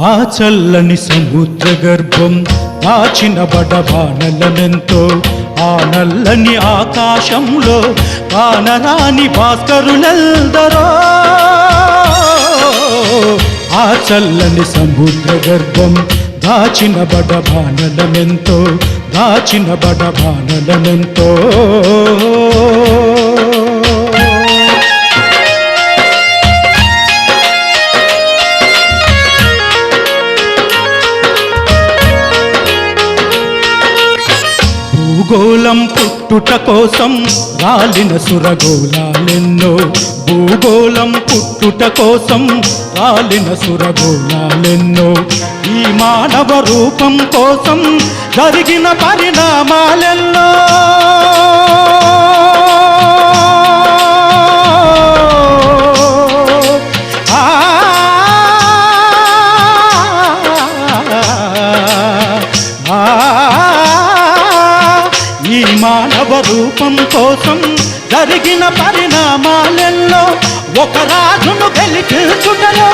ఆ చల్లని సముద్ర గర్భం దాచిన బడబానలనెంతో ఆ నల్లని ఆకాశంలో కానరాని భాస్కరులెల్దరో ఆ చల్లని సముద్ర గర్భం దాచిన బడబానలనెంతో దాచిన బడబానలనెంతో భూగోళం పుట్టుట కోసం రాలిన సురగోళాలెన్నో భూగోళం పుట్టుట కోసం రాలిన సురగోళాలెన్నో ఈ మానవ రూపం కోసం జరిగిన పరిణామాలెన్నో ఈ మానవ రూపం కోసం జరిగిన పరిణామాలెల్లో ఒక రాజును గెలిపించుటలో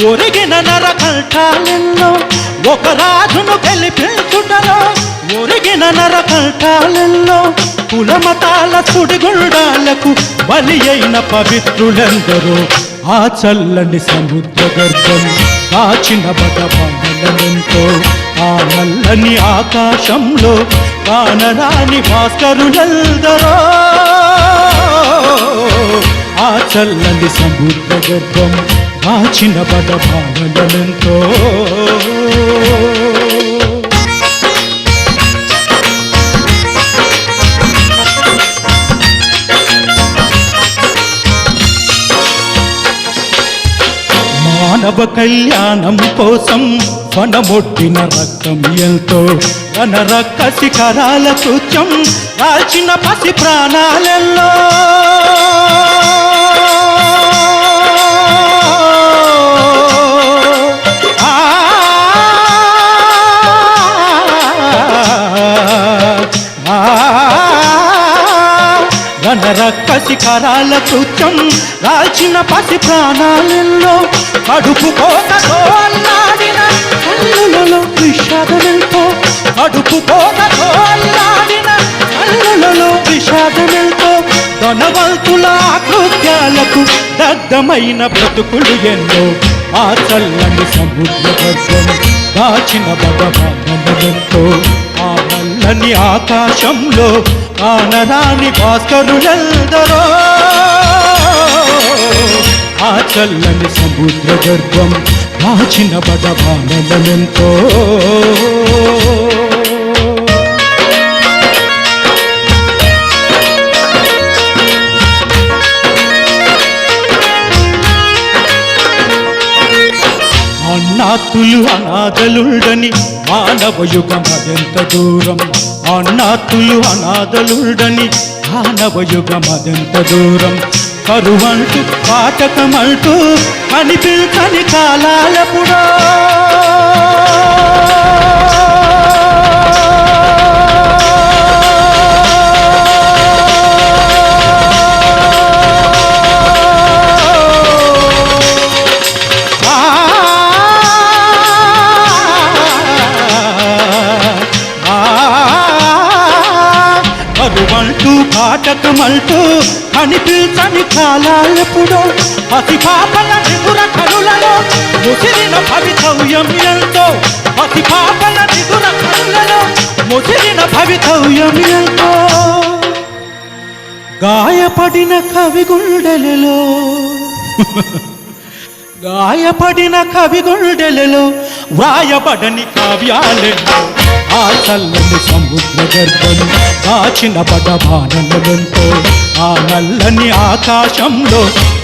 ఒరిగిన నరకంఠాలెల్లో ఒక రాజును గెలిపించుటలో ఒరిగిన నరకంఠాలెల్లో కులమతాల సుడిగుండాలకు బలి అయిన పవిత్రులెందరో ఆ చల్లని సముద్ర గర్భం దాచిన బడబానలనెంతో ఆ నల్లని ఆకాశంలో కానరాని భాస్కరులెల్దరో ఆ చల్లని సముద్ర గర్భం దాచిన బడబానలనెంతో మానవ కళ్యాణం కోసం వనమొట్టిన రక్తం ఎంతో వనరక్క శిఖరాల సూచ్యం రాల్చిన పసి ప్రాణాలెల్లో వనరక్క శిఖరాల సూచ్యం రాల్చిన పసి ప్రాణాలెల్లో కడుపు కోతతో అల్లాడిన కళ్ళులలో విషాదమెంతో కడుపు కోతతో అల్లాడిన కళ్ళులలో విషాదమెంతో ధనవంతుల కృత్యాలకు దగ్ధమైన బ్రతుకులు ఎన్నో ఆ చల్లని సముద్ర గర్భం దాచిన బడబానలనెంతో ఆ నల్లని ఆకాశంలో కానరాని భాస్కరులెల్దరో ఆ చల్లని సముద్ర గర్భం దాచిన బడబానలనెంతో అన్నాతులు అనాథలుండని మానవ యుగం అదెంత దూరం అన్నాతులు అనాథలుండని మానవ యుగం అదెంత దూరం కరువంటూ పాటకమంటూ కనిపించని కాలాలపుడో కరువంటూ పాటకమంటూ కనిపించని కాలాలెప్పుడో పసి పాపల నిదుర కనులలో ముసిరిన భవితవ్యం ఎంతో పసి పాపల నిదుర కనులలో ముసిరిన భవితవ్యం ఎంతో గాయపడిన కవి గుండెలలో గాయపడిన కవి గుండెలలో వ్రాయబడని కావ్యాలెన్నో ఆ చల్లని సముద్ర గర్భం దాచిన బడబానలనెంతో ఆ నల్లని ఆకాశంలో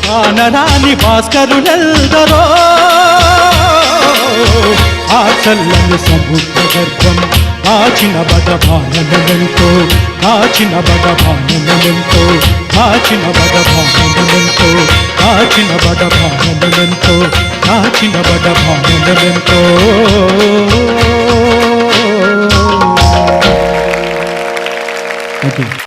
కానరాని భాస్కరులెల్దరో ఆ చల్లని సముద్ర గర్భం దాచిన బడబానలనెంతో దాచిన బడబానలనెంతో దాచిన బడబానలనెంతో దాచిన బడబానలనెంతో దాచిన బడబానలనెంతో Okay.